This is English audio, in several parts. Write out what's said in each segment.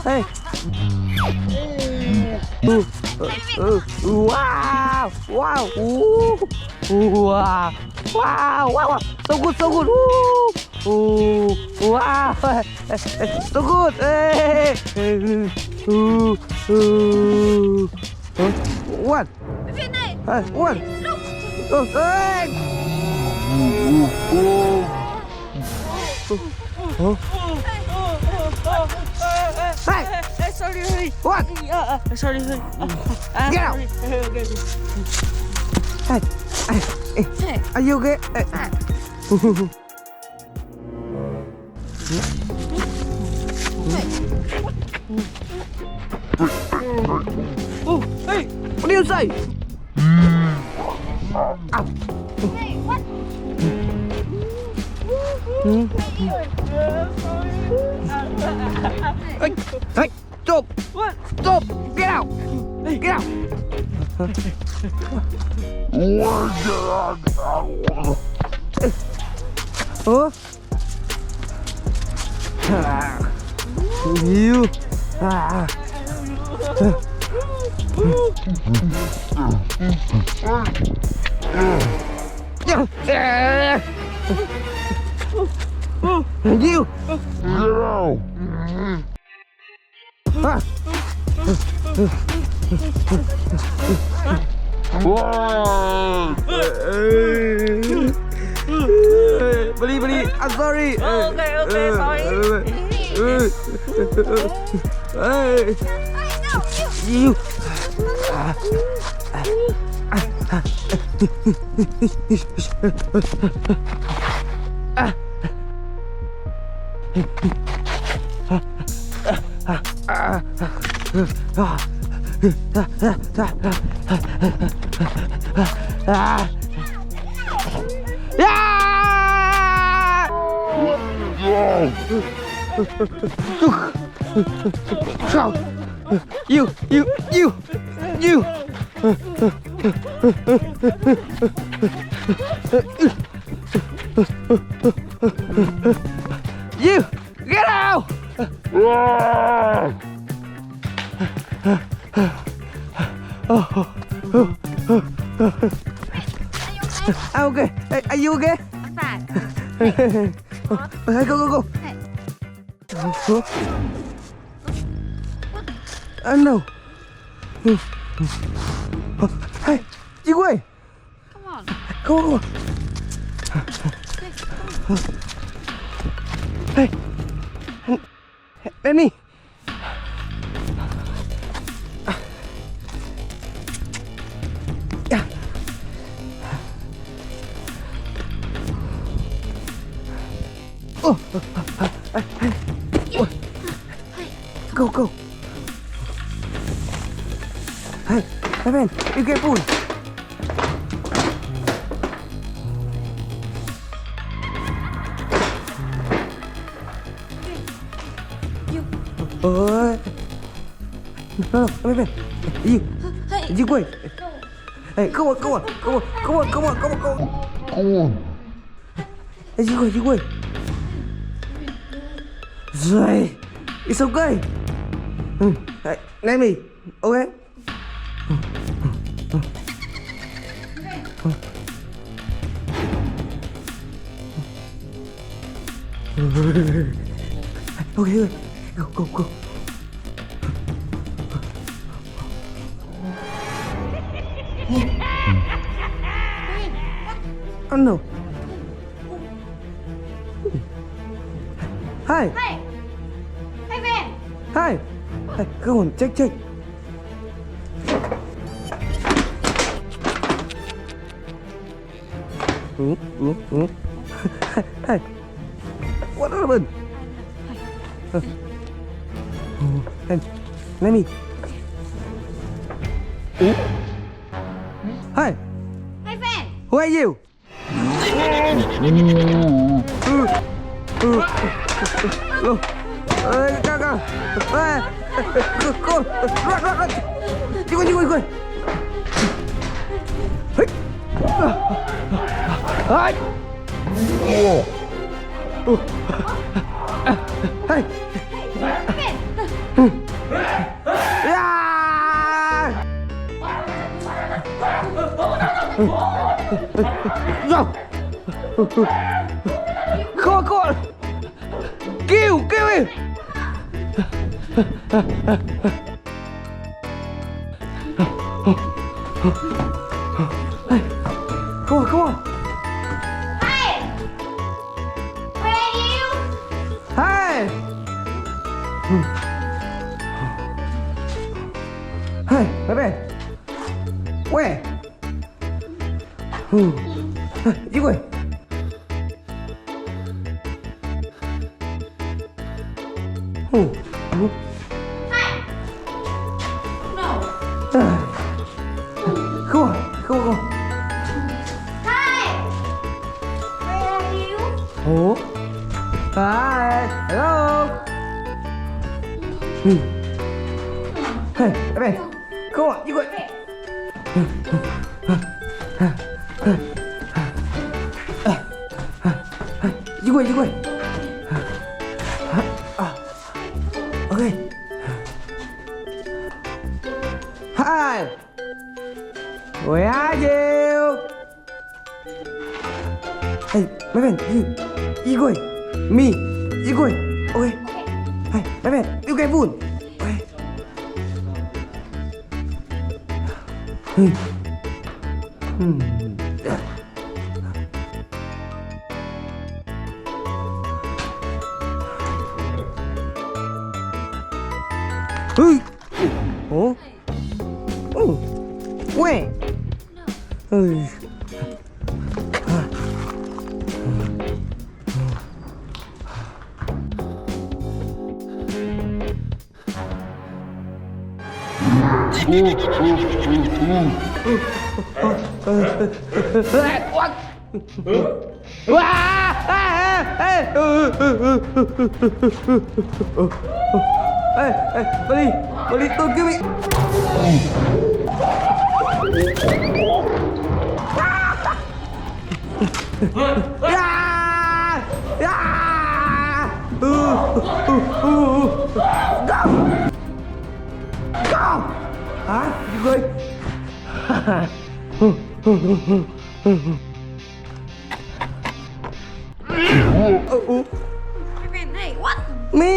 Hey. Wow. Wow. Wow. Wow. Wow. So good. So good. Wow. So good. Hey. What? Phía này. What? Lúc. Hey. Hey, sorry. What? Sorry. Get out. Hey. Are you okay? Oh, hey, what do you say? Hey, what? Hey, stop! What? Stop! Get out! Get out! Huh? You. You. Beli. I'm sorry. Okay, sorry. Hey. You. You. You get out! Okay. Are you okay? I'm fine. Hey, go. Hey. No. Hey, you wait. Come on. Come on. Hey, Lenny. Yeah. Oh. Go. Hey, man, you careful. Ôi. No, man. You wait. Hey, come on. Hey, you wait. Rồi. It's okay. Hey, let me. Okay? Okay. Go. Oh no. Hi. Hey. Hey, man. Hi. Hey, come on, check. Hey. What happened? Hey, let me. Hi. Hey, fan. Who are you? Go. Go. Run. Đi qua. Hey. Hey. Yeah. Go. Come on. Kill him. Hey. Come on. Hey! Where are you? Hey. Hey, baby. Where? You go. Hey! No. Come on. Hey! Where are you? Oh. Hi. Hello. Hey, baby. Come on, you go. You go. Okay. Hi. Where are you? Hey, my friend, you go. Me, you go. Okay. Hey, my friend, you get food. Okay. Hey. Oh. Oh. Where? Hey. Balik tu kami. Go! Hả? Đi ơi. Evan, hey, what? Me.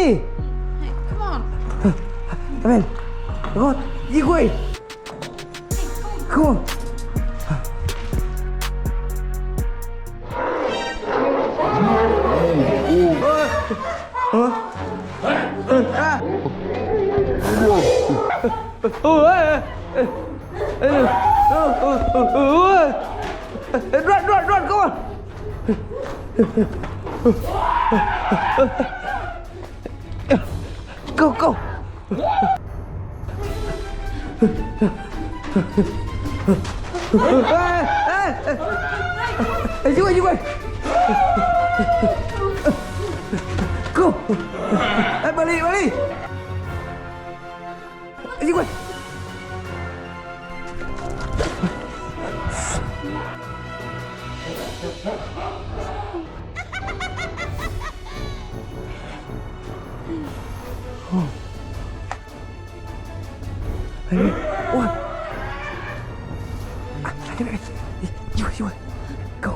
Hey, come on. Amen. God, đi quay. Come on. Run, come on. Go. You go. Go. Balik. You go. What? You go. Go.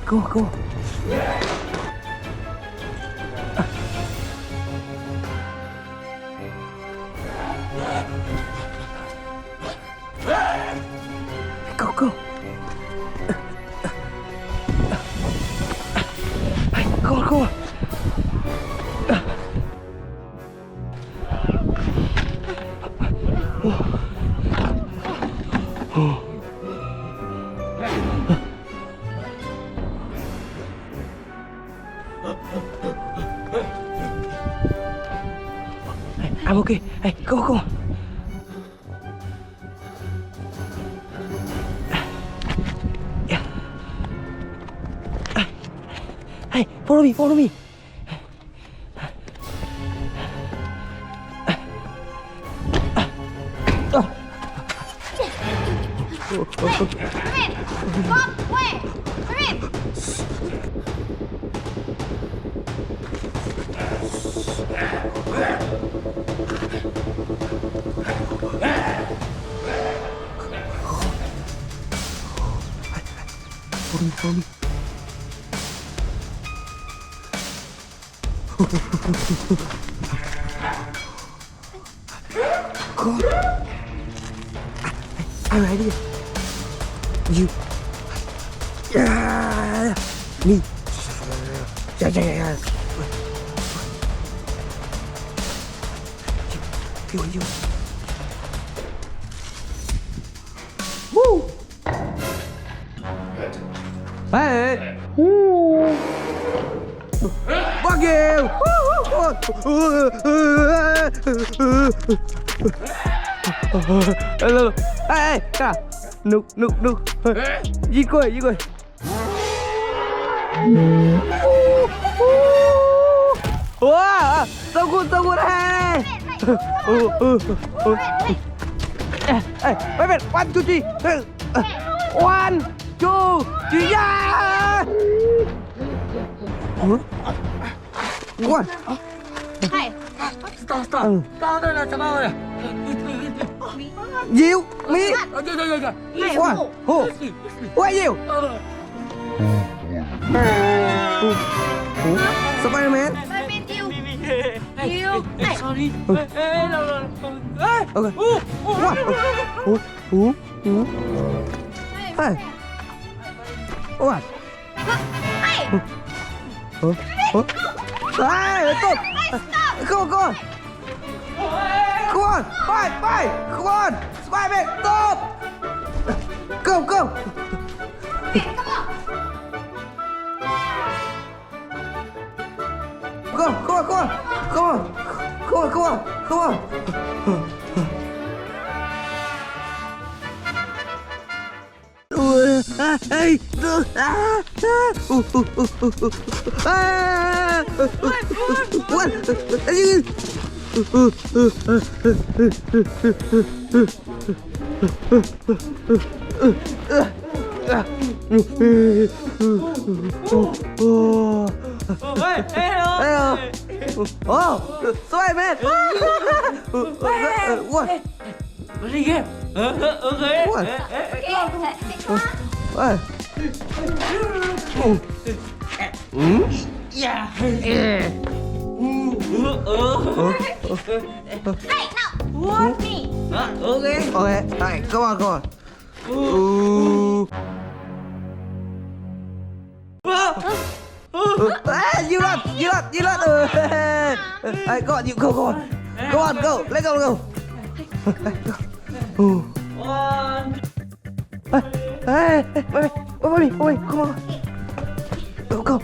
Go. Go. I'm okay. Hey, go. Yeah. Hey, follow me. Stop! Wait! Wait! Follow me. God. I'm right here. You. Yeah. Me. Yeah. You. Woo. Hey. Woo. Fuck you. Hello. Hey, cả. Nục. Gì coi. Wow, so good. Hey. Hey, wait. 1, 2, 3. 1, 2, 3. Yeah. One. Hey! Stop rồi. You, me. Rồi. One. Who? Who are you? Spiderman. You! Hey! Sorry. Okay. One. Who? Hey. What? Hey! Hey, stop! Come on! Come on! Bye! Come on! Spiderman, stop! Go! Hey, come on! Come on! Hey! Hello! Oh! Spiderman! What? What are you? Okay. What? Okay, Yeah. Hey, now! Warn me! Okay. Alright, come on. Ooh. Hey, you not. I got you. Go on. Let's go. One. Hey, wait, come on. Go. Go.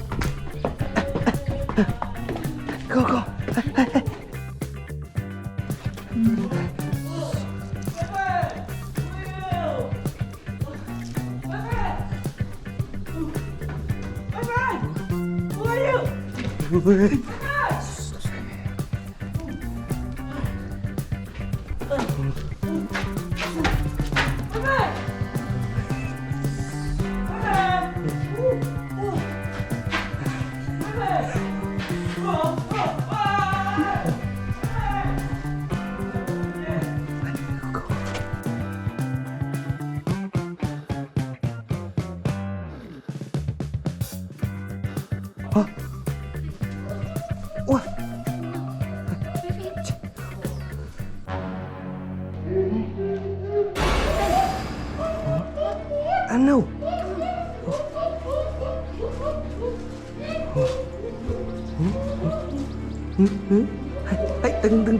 What? I know. Hãy từng.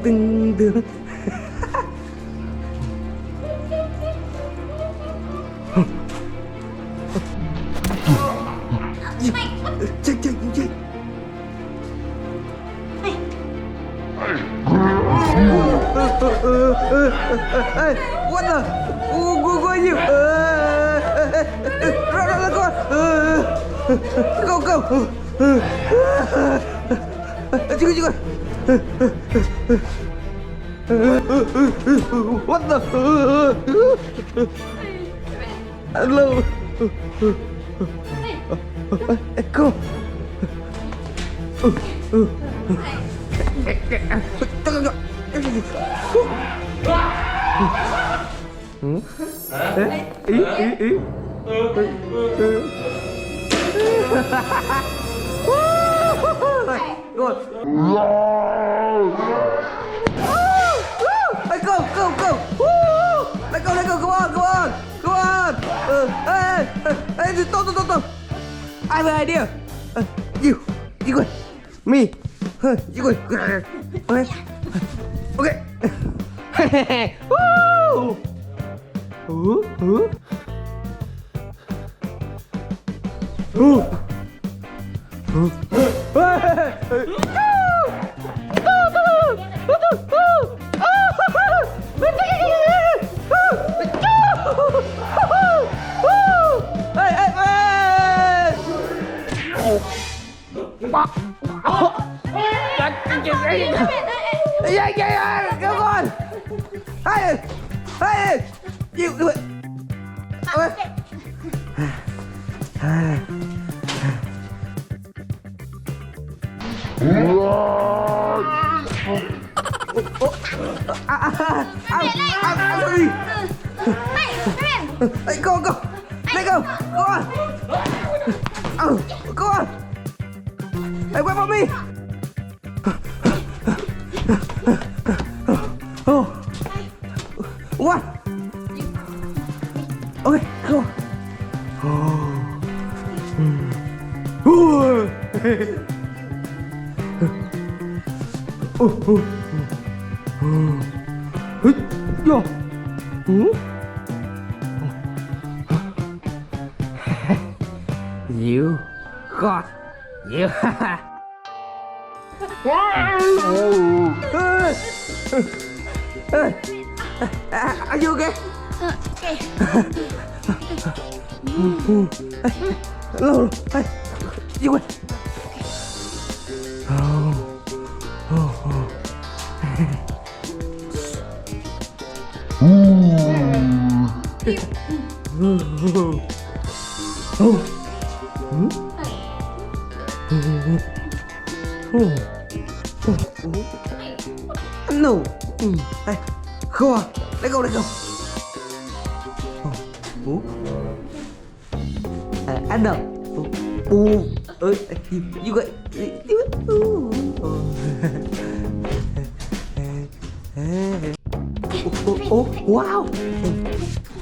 Chạy. Hey, what the? Who are you? Run, go. Chico. What the? Hello. Go. Go. Let's go, go, go! Woo! Let's go, go on, go on, go on! Hey, stop! I have an idea. You go. Me, you go. Okay. Woo! Yeah, come on! Hey! You do it! I'm sorry! Hey, go! Let go! Go on! Go on! Hey, wait for me! Oh! One! Okay, go! You got you. Are you okay? Okay. Hello. Hey, you wait. No. Hey, go on. Let go. Adam. You got. Oh, wow.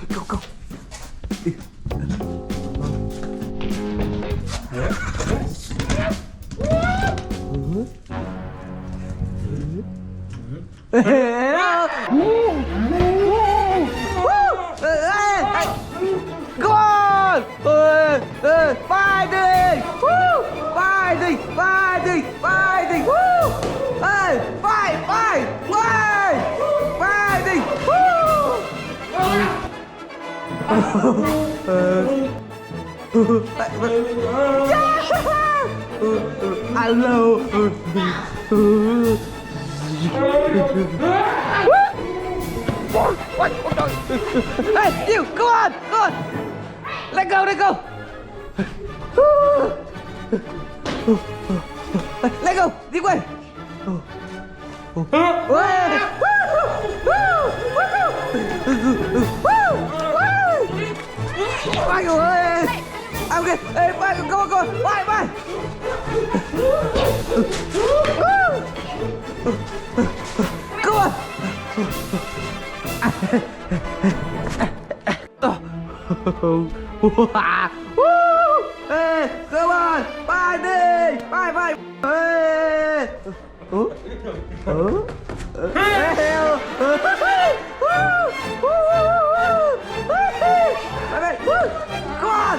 Go. Go on! Fighting! Woo! Fighting! Woo! Hey! Fighting! Woo! Hello! What? Hey, you! Go on! Let go! Let go! Đi quay! Bye rồi! Okay, hey, bye, go! Bye! Come on! Hey, come on! Bye! Hey! Go on! Fighting! Go on!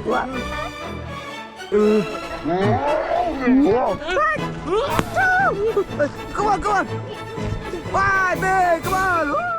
What? Come on! Fighting! Come on!